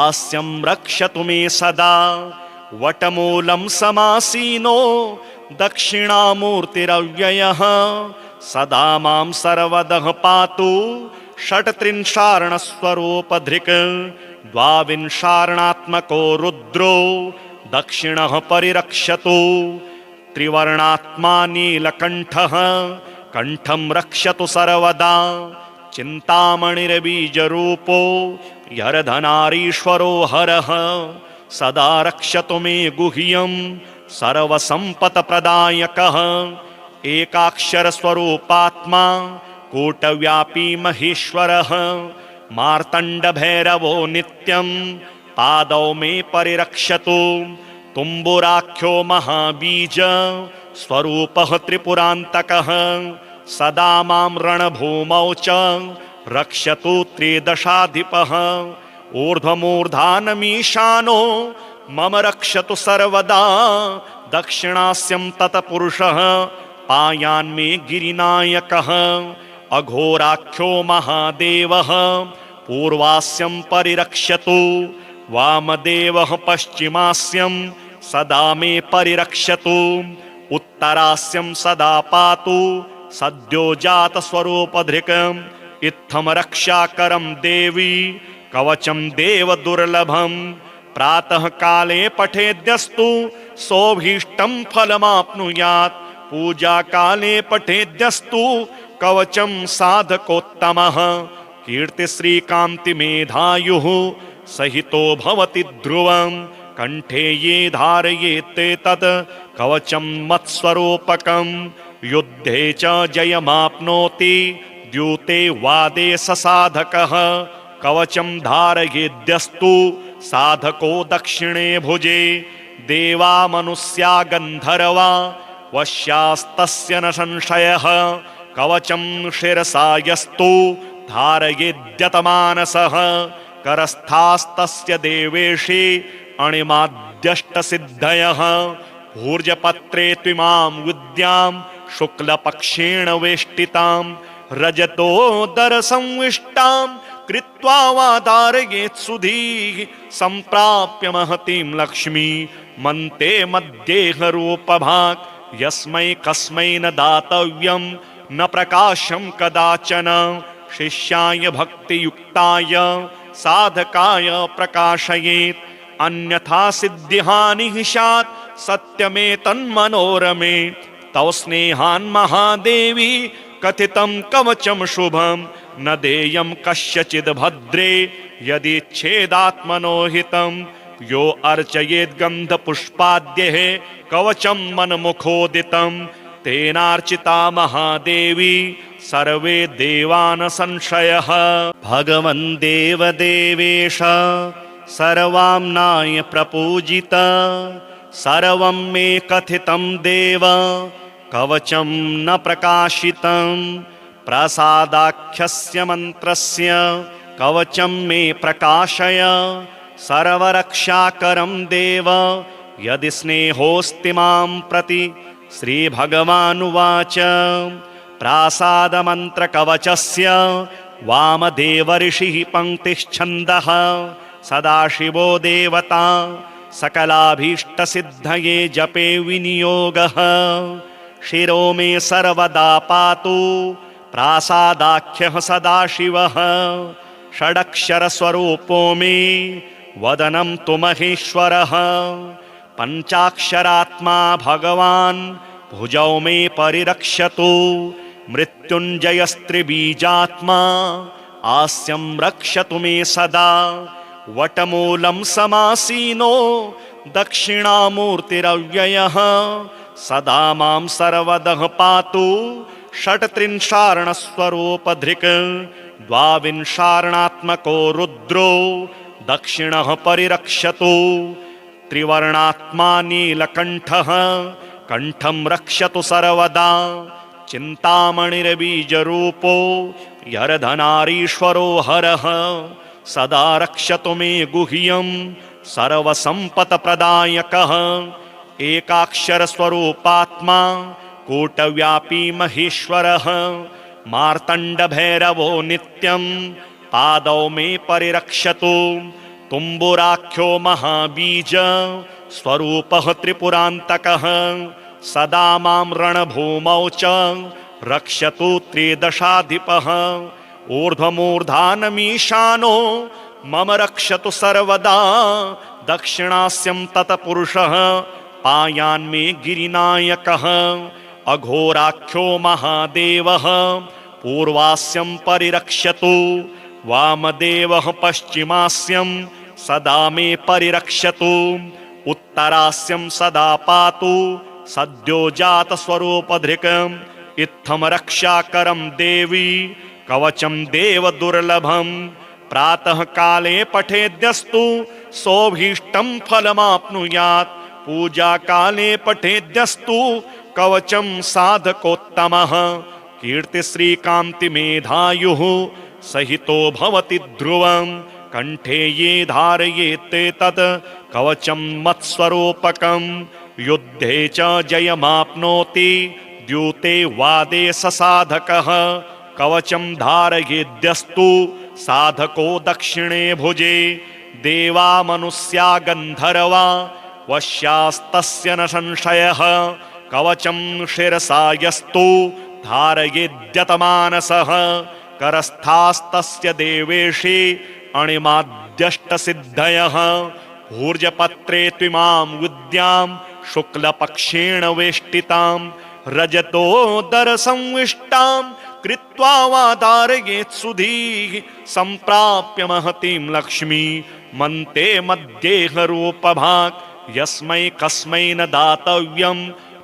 आस्यं रक्षतु मे सदा वटमूलं समासीनो दक्षिणामूर्तिरव्ययः सदा मां सर्वदः पातु षट्त्रिंशार्णस्वरूपधृक् द्वाविंशार्णात्मको रुद्रो दक्षिणः परिरक्षतु त्रिवर्णात्मा नीलकण्ठः कण्ठं रक्षतु सर्वदा चिन्तामणिर्बीजरूपो यर्धनारीश्वरो हरः सदा रक्षतु मे गुह्यं सर्वसम्पत्प्रदायकः एकाक्षरस्वरूपात्मा कूटव्यापी महेश्वरः मार्तण्डभैरवो नित्यं पादौ मे परिरक्षतु तुम्बुराख्यो महाबीज स्वरूपः त्रिपुरान्तकः सदा मां रणभूमौ च रक्षतु त्रिदशाधिपः ऊर्ध्वमूर्धानमीशानो मम रक्षतु सर्वदा दक्षिणास्यं तत्पुरुषः पायान्मे गिरिनायकः अघोराख्यो महादेवः पूर्वास्यं परिरक्षतु वामदेवः पश्चिमास्यं सदा मे परिरक्षतु उत्तरास्यं सदा पातु सद्यो जात स्वरूपधृकम् इत्थं रक्षाकरं देवी कवचं देव दुर्लभं प्रातः काले पठेद्यस्तु सोभीष्टं फलमाप्नुयात् पूजा काले पठेद्यस्तु कवचं साधकोत्तमः कीर्तिश्री कांति मेधायुः सहितो भवति ध्रुवं कंठे ये धारयेत् तत् कवचं मत्स्वरूपकं युद्धे च जयमाप्नोति द्यूते वादे ससाधकः कवचं धारयेद्यस्तु साधको दक्षिणे भुजे देवा मनुष्या गन्धर्वा वश्यास्तस्य न संशयः कवचं शिरसा यस्तु धारयेद्यतमानसः करस्थास्तस्य देवेशे अणिमाद्यष्टसिद्धयः भूर्जपत्रे त्विमां विद्यां शुक्लपक्षेण वेष्टितां रजतोदरसंविष्टां कृत्वा वा धारयेत् सुधीः सम्प्राप्य महतीं लक्ष्मी मन्ते मध्येहरूपभाक् यस्मै कस्मै न दातव्यं न प्रकाशं कदाचन शिष्याय भक्तियुक्ताय साधकाय प्रकाशयेत् अन्यथा सिद्धिहानिः स्यात् सत्यमेतन्मनोरमे तव स्नेहान् महादेवी कथितं कवचं शुभं न देयं कस्यचिद् भद्रे यदिच्छेदात्मनो हितं यो अर्चयेत् गन्धपुष्पाद्यैः कवचं मन्मुखोदितं तेनार्चिता महादेवी सर्वे देवान् संशयः भगवन् देवदेवेश सर्वाम्नाय प्रपूजित सर्वं मे कथितं देव कवचं न प्रकाशितं प्रसादाख्यस्य मन्त्रस्य कवचं मे प्रकाशय सर्वरक्षाकरं देव यदि स्नेहोऽस्ति मां प्रति श्रीभगवानुवाच प्रासादमन्त्रकवचस्य वामदेवऋषिः पङ्क्तिश्छन्दः सदाशिवो देवता सकलाभीष्टसिद्धये जपे विनियोगः शिरो मे सर्वदा पातु प्रासादाख्यः सदाशिवः षडक्षरस्वरूपो मे वदनं तु महेश्वरः पञ्चाक्षरात्मा भगवान् भुजौ मे परिरक्षतु मृत्युञ्जयस्त्रिबीजात्मा आस्यं रक्षतु मे सदा वटमूलं समासीनो दक्षिणामूर्तिरव्ययः सदा मां सर्वदः पातु षट्त्रिंशार्णस्वरूपधृक् द्वाविंशार्णात्मको रुद्रो दक्षिणः परिरक्षतु त्रिवर्णात्मा नीलकण्ठः कण्ठं रक्षतु सर्वदा चिन्तामणिर्बीजरूपो यर्धनारीश्वरो हरः सदा रक्षतु मे गुह्यं सर्वसम्पत्प्रदायकः एकाक्षरस्वरूपात्मा कूटव्यापी महेश्वरः मार्तण्डभैरवो नित्यं पादौ मे परिरक्षतु तुम्बुराख्यो महाबीज स्वरूपः त्रिपुरान्तकः सदा मां रणभूमौ च रक्षतु त्रिदशाधिपः ऊर्ध्वमूर्धानमीशानो मम रक्षतु सर्वदा दक्षिणास्यं तत्पुरुषः पायान्मे गिरिनायकः अघोराख्यो महादेवः पूर्वास्यं परिरक्षतु वामदेवः पश्चिमास्यं सदा मे परिरक्षतु उत्तरास्यं सदा पातु सद्यो जात स्वरूपधृकम् इत्थं रक्षाकरं देवी कवचं देव दुर्लभं प्रातः काले पठेद्यस्तु सोभीष्टं फलमाप्नुयात् पूजा काले पठेद्यस्तु कवचं साधकोत्तमः कीर्तिश्री कांति मेधायुः सहितो भवति ध्रुवं कंठे ये धारयेत् तत् कवचं मत्स्वरूपकं युद्धे च जयमाप्नोति द्यूते वादे ससाधकः कवचं धारयेद्यस्तु साधको दक्षिणे भुजे देवा मनुष्या गन्धर्वा वश्यास्तस्य न संशयः कवचं शिरसा यस्तु धारयेद्यतमानसः करस्थास्तस्य देवेशे अणिमाद्यष्टसिद्धयः ऊर्जपत्रे त्विमां विद्यां शुक्लपक्षेण वेष्टितां रजतोदरसंविष्टां कृत्वा वा धारयेत् सुधीः सम्प्राप्य महतीं लक्ष्मी मन्ते मध्येहरूपभाक् यस्मै कस्मै न दातव्यं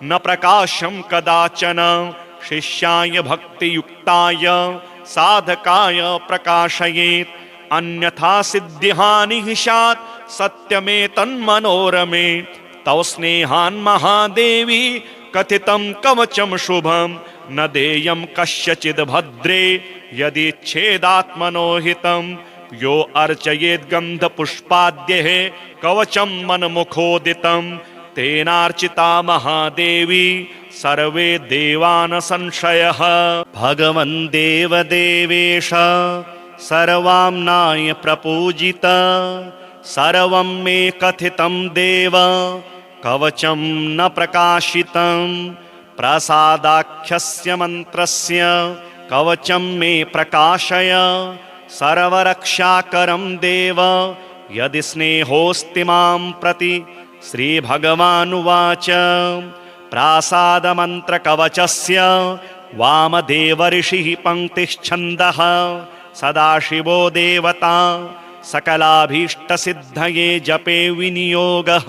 न प्रकाशं कदाचन शिष्याय भक्तियुक्ताय साधकाय प्रकाशयेत् अन्यथा सिद्धिहानिः स्यात् सत्यमेतन्मनोरमे तव स्नेहान् महादेवी कथितं कवचं शुभं न देयं कस्यचिद् भद्रे यदिच्छेदात्मनो हितं यो अर्चयेत् गन्धपुष्पाद्यैः कवचं मन्मुखोदितं तेनार्चिता महादेवी सर्वे देवा न संशयः भगवन् देवदेवेश सर्वाम्नाय प्रपूजित सर्वं मे कथितं देव कवचं न प्रकाशितं प्रसादाख्यस्य मन्त्रस्य कवचं मे प्रकाशय सर्वरक्षाकरं देव यदि स्नेहोऽस्ति मां प्रति श्रीभगवानुवाच प्रासादमन्त्रकवचस्य वामदेवऋषिः पङ्क्तिश्छन्दः सदाशिवो देवता सकलाभीष्टसिद्धये जपे विनियोगः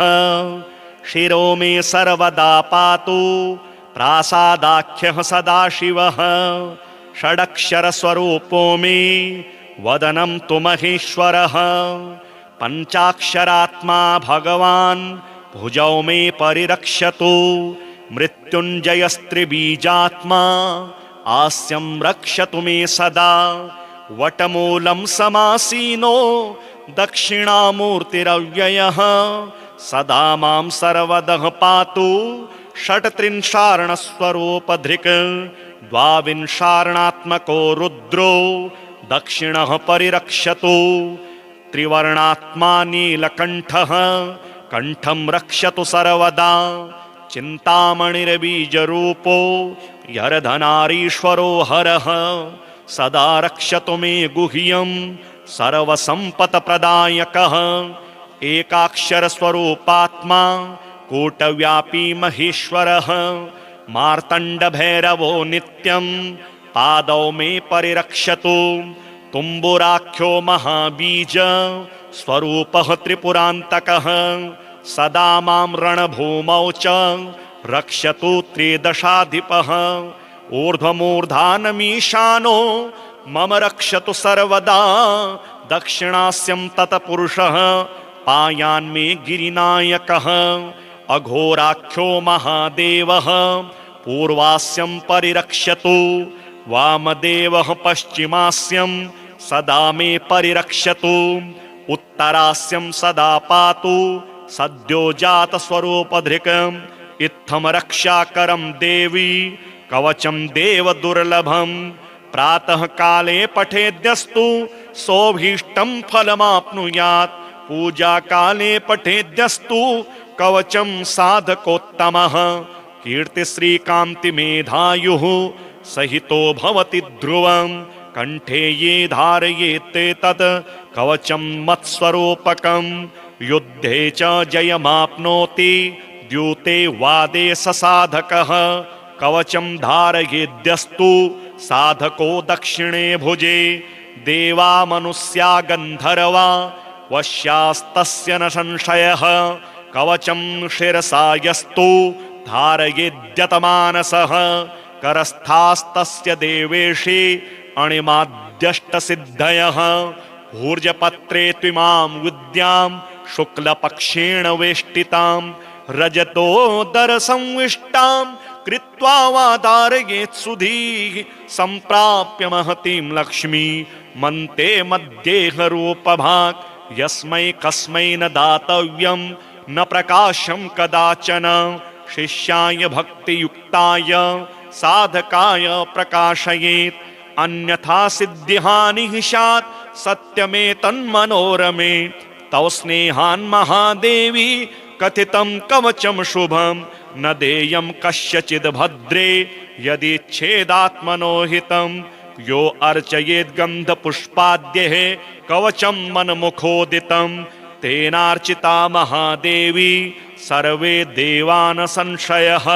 शिरो मे सर्वदा पातु प्रासादाख्यः सदाशिवः षडक्षरस्वरूपो मे वदनं तु महेश्वरः पञ्चाक्षरात्मा भगवान् भुजौ मे परिरक्षतु मृत्युञ्जयस्त्रिबीजात्मा आस्यं रक्षतु मे सदा वटमूलं समासीनो दक्षिणामूर्तिरव्ययः सदा मां सर्वदः पातु षट्त्रिंशार्णस्वरूपधृक् द्वाविंशार्णात्मको रुद्रो दक्षिणः परिरक्षतु त्रिवर्णात्मा नीलकण्ठः कण्ठं रक्षतु सर्वदा चिन्तामणिर्बीजरूपो यर्धनारीश्वरो हरः सदा रक्षतु मे गुह्यं सर्वसम्पत्प्रदायकः एकाक्षरस्वरूपात्मा कूटव्यापी महेश्वरः मार्तण्डभैरवो नित्यं पादौ मे परिरक्षतु तुम्बुराख्यो महाबीज स्वरूपः त्रिपुरान्तकः सदा मां रणभूमौ च रक्षतु त्रिदशाधिपः ऊर्ध्वमूर्धानमीशानो मम रक्षतु सर्वदा दक्षिणास्यं तत्पुरुषः पायान्मे गिरिनायकः अघोराख्यो महादेवः पूर्वास्यं परिरक्षतु वामदेवः पश्चिमास्यं सदा मे परिरक्षतु उत्तरास्यं सदा पातु सद्यो जातस्वरूपधृक् इत्थं रक्षाकरं देवी कवचं देव दुर्लभं प्रातः काले पठेद्यस्तु सोभीष्टं फलमाप्नुयात् पूजा काले पठेद्यस्तु कवचं साधकोत्तमः कीर्तिश्रीकान्तिमेधायुः सहितो भवति ध्रुवं कंठे ये धारयेत् तत् कवचं मत्स्वरूपकं युद्धे च जयमाप्नोति द्यूते वादे ससाधकः कवचं धारयेद्यस्तु साधको दक्षिणे भुजे देवा मनुष्या गन्धर्वा वश्यास्तस्य न संशयः कवचं शिरसा यस्तु धारयेद्यतमानसः करस्थास्तस्य देवेशे अणिमाद्यष्टसिद्धयः ऊर्जपत्रे त्विमां विद्यां शुक्लपक्षेण वेष्टितां रजतोदरसंविष्टां कृत्वा वा धारयेत् सुधीः सम्प्राप्य महतीं लक्ष्मी मन्ते मध्येहरूपभाक् यस्मै कस्मै न दातव्यं न प्रकाशं कदाचन शिष्याय भक्तियुक्ताय साधकाय प्रकाशयेत् अन्यथा सिद्धिहानिः स्यात् सत्यमेतन्मनोरमे तव स्नेहान् महादेवी कथितं कवचं शुभं न देयं कस्यचिद् भद्रे यदिच्छेदात्मनो हितं यो अर्चयेत् गन्धपुष्पाद्यैः कवचं मन्मुखोदितं तेनार्चिता महादेवी सर्वे देवा न संशयः।